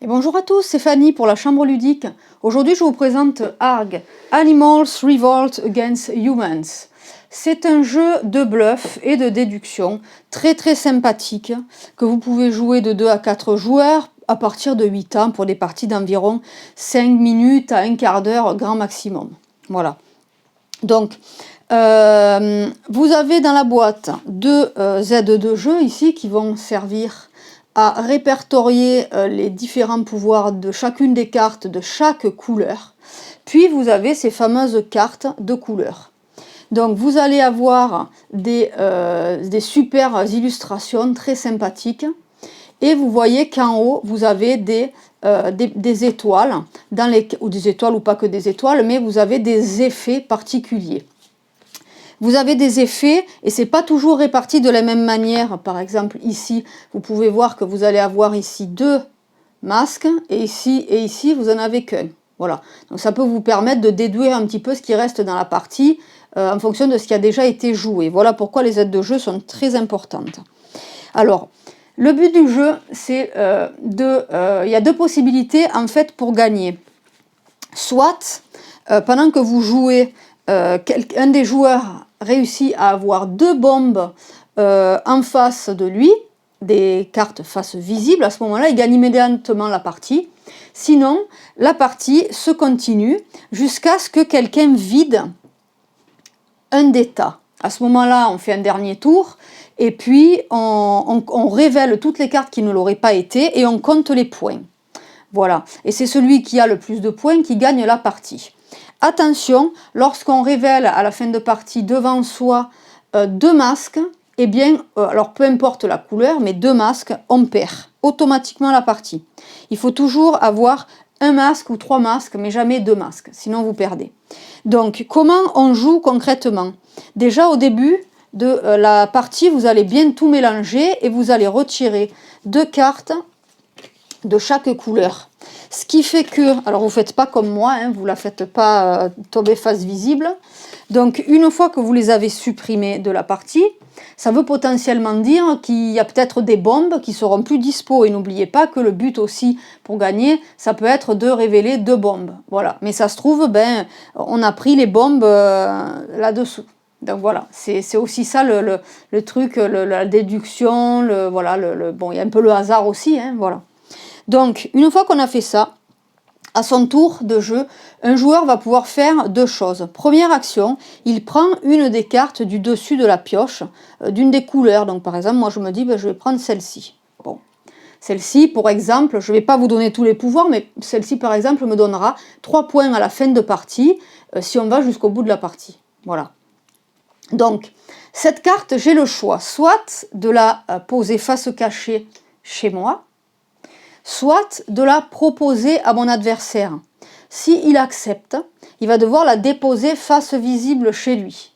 Et bonjour à tous, c'est Fanny pour la Chambre ludique. Aujourd'hui, je vous présente ARG, Animals Revolt Against Humans. C'est un jeu de bluff et de déduction très sympathique que vous pouvez jouer de 2 à 4 joueurs à partir de 8 ans pour des parties d'environ 5 minutes à un quart d'heure grand maximum. Voilà. Donc, vous avez dans la boîte deux aides de jeu ici qui vont servir à répertorier les différents pouvoirs de chacune des cartes de chaque couleur. Puis vous avez ces fameuses cartes de couleurs. Donc vous allez avoir des super illustrations très sympathiques. Et vous voyez qu'en haut, vous avez des étoiles, ou des étoiles ou pas que des étoiles, mais vous avez des effets particuliers. Vous avez des effets et ce n'est pas toujours réparti de la même manière. Par exemple, ici, vous pouvez voir que vous allez avoir ici 2 masques et ici, vous n'en avez qu'un. Voilà. Donc ça peut vous permettre de déduire un petit peu ce qui reste dans la partie en fonction de ce qui a déjà été joué. Voilà pourquoi les aides de jeu sont très importantes. Alors, le but du jeu, c'est il y a 2 possibilités en fait pour gagner. Soit, pendant que vous jouez, un des joueurs réussit à avoir 2 bombes en face de lui, des cartes face visibles, à ce moment-là, il gagne immédiatement la partie. Sinon, la partie se continue jusqu'à ce que quelqu'un vide un des tas. À ce moment-là, on fait un dernier tour et puis on révèle toutes les cartes qui ne l'auraient pas été et on compte les points. Voilà, et c'est celui qui a le plus de points qui gagne la partie. Attention, lorsqu'on révèle à la fin de partie devant soi 2 masques, eh bien, alors peu importe la couleur, mais 2 masques, on perd automatiquement la partie. Il faut toujours avoir un masque ou 3 masques, mais jamais 2 masques, sinon vous perdez. Donc, comment on joue concrètement? Déjà, au début de la partie, vous allez bien tout mélanger et vous allez retirer 2 cartes de chaque couleur. Ce qui fait que, alors vous ne faites pas comme moi, hein, vous ne la faites pas tomber face visible. Donc une fois que vous les avez supprimées de la partie, ça veut potentiellement dire qu'il y a peut-être des bombes qui seront plus dispo. Et n'oubliez pas que le but aussi pour gagner, ça peut être de révéler 2 bombes. Voilà. Mais ça se trouve, ben, on a pris les bombes là-dessous. Donc voilà, c'est aussi ça le truc, la déduction, voilà, bon, il y a un peu le hasard aussi, hein, voilà. Donc, une fois qu'on a fait ça, à son tour de jeu, un joueur va pouvoir faire 2 choses. Première action, il prend une des cartes du dessus de la pioche, d'une des couleurs. Donc par exemple, moi je me dis, ben, je vais prendre celle-ci. Bon. Celle-ci, pour exemple, je ne vais pas vous donner tous les pouvoirs, mais celle-ci, par exemple, me donnera 3 points à la fin de partie, si on va jusqu'au bout de la partie. Voilà. Donc, cette carte, j'ai le choix, soit de la poser face cachée chez moi, soit de la proposer à mon adversaire. S'il accepte, il va devoir la déposer face visible chez lui.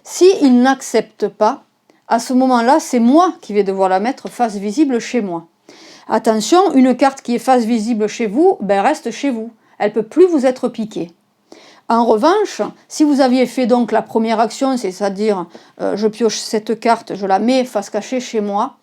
S'il n'accepte pas, à ce moment-là, c'est moi qui vais devoir la mettre face visible chez moi. Attention, une carte qui est face visible chez vous, ben reste chez vous. Elle ne peut plus vous être piquée. En revanche, si vous aviez fait donc la première action, c'est-à-dire je pioche cette carte, je la mets face cachée chez moi,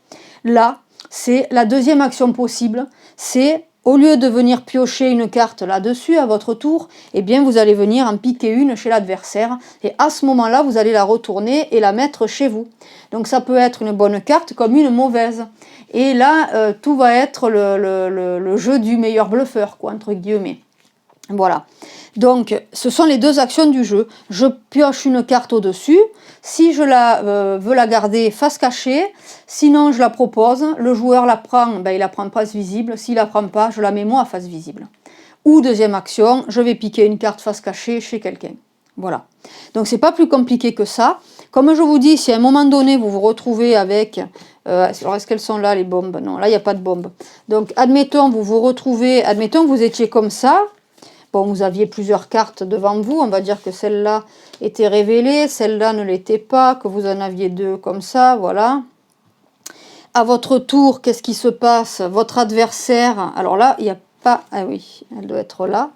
là, c'est la deuxième action possible, c'est au lieu de venir piocher une carte là-dessus à votre tour, eh bien vous allez venir en piquer une chez l'adversaire et à ce moment-là, vous allez la retourner et la mettre chez vous. Donc ça peut être une bonne carte comme une mauvaise. Et là, tout va être le jeu du meilleur bluffeur, quoi, entre guillemets. Voilà. Donc, ce sont les 2 actions du jeu. Je pioche une carte au-dessus. Si je veux la garder face cachée, sinon je la propose. Le joueur la prend, ben, il la prend face visible. S'il la prend pas, je la mets moi face visible. Ou deuxième action, je vais piquer une carte face cachée chez quelqu'un. Voilà. Donc, c'est pas plus compliqué que ça. Comme je vous dis, si à un moment donné, vous vous retrouvez avec... alors, est-ce qu'elles sont là, les bombes? Non, là, il n'y a pas de bombes. Donc, admettons, vous vous retrouvez... Admettons que vous étiez comme ça. Bon, vous aviez plusieurs cartes devant vous, on va dire que celle-là était révélée, celle-là ne l'était pas, que vous en aviez 2 comme ça, voilà. À votre tour, qu'est-ce qui se passe? Votre adversaire, alors là, il n'y a pas... Ah oui, elle doit être là.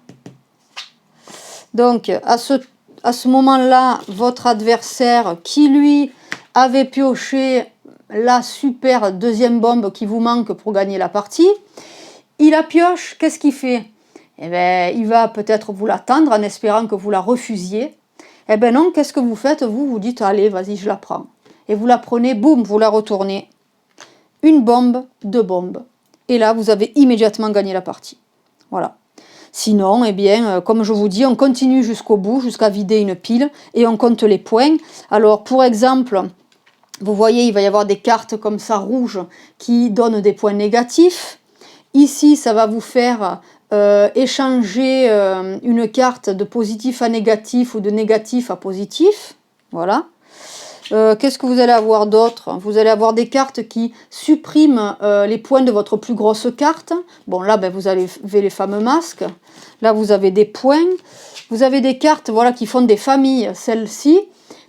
Donc, à ce moment-là, votre adversaire qui, lui, avait pioché la super deuxième bombe qui vous manque pour gagner la partie, Il la pioche, qu'est-ce qu'il fait? Eh bien, il va peut-être vous la tendre en espérant que vous la refusiez. Eh bien non, qu'est-ce que vous faites? Vous dites, allez, vas-y, je la prends. Et vous la prenez, boum, vous la retournez. Une bombe, deux bombes. Et là, vous avez immédiatement gagné la partie. Voilà. Sinon, eh bien, comme je vous dis, on continue jusqu'au bout, jusqu'à vider une pile, et on compte les points. Alors, pour exemple, vous voyez, il va y avoir des cartes comme ça, rouges, qui donnent des points négatifs. Ici, ça va vous faire échanger une carte de positif à négatif ou de négatif à positif. Voilà. Qu'est-ce que vous allez avoir d'autre? Vous allez avoir des cartes qui suppriment les points de votre plus grosse carte. Bon, là, ben, vous avez les fameux masques. Là, vous avez des points. Vous avez des cartes voilà, qui font des familles. Celle-ci,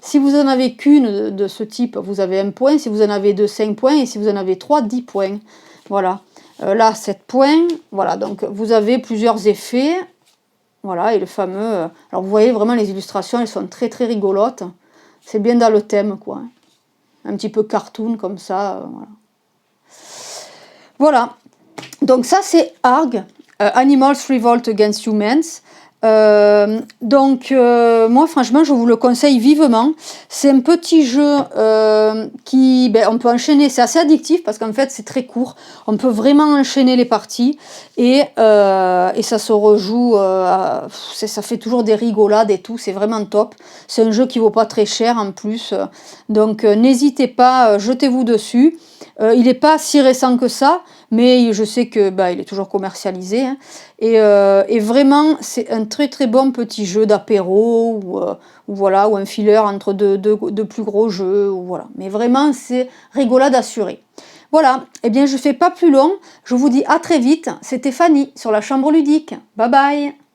si vous en avez qu'une de ce type, vous avez 1 point. Si vous en avez 2, 5 points. Et si vous en avez 3, 10 points. Voilà. Là, 7 points. Voilà, donc vous avez plusieurs effets. Voilà, et le fameux... alors, vous voyez vraiment les illustrations, elles sont très, très rigolotes. C'est bien dans le thème, quoi. Un petit peu cartoon, comme ça. Voilà. Voilà. Donc ça, c'est ARG, Animals Revolt Against Humans. Moi, franchement, je vous le conseille vivement. C'est un petit jeu qui, ben, on peut enchaîner. C'est assez addictif parce qu'en fait, c'est très court. On peut vraiment enchaîner les parties et ça se rejoue. Ça fait toujours des rigolades et tout. C'est vraiment top. C'est un jeu qui vaut pas très cher en plus. Donc, n'hésitez pas, jetez-vous dessus. Il n'est pas si récent que ça, mais je sais que bah, il est toujours commercialisé. Hein. Et vraiment, c'est un très très bon petit jeu d'apéro ou voilà, ou un filler entre deux plus gros jeux. Ou voilà. Mais vraiment, c'est rigolade assurée. Voilà, eh bien je ne fais pas plus long. Je vous dis à très vite. C'était Fanny sur la Chambre Ludique. Bye bye.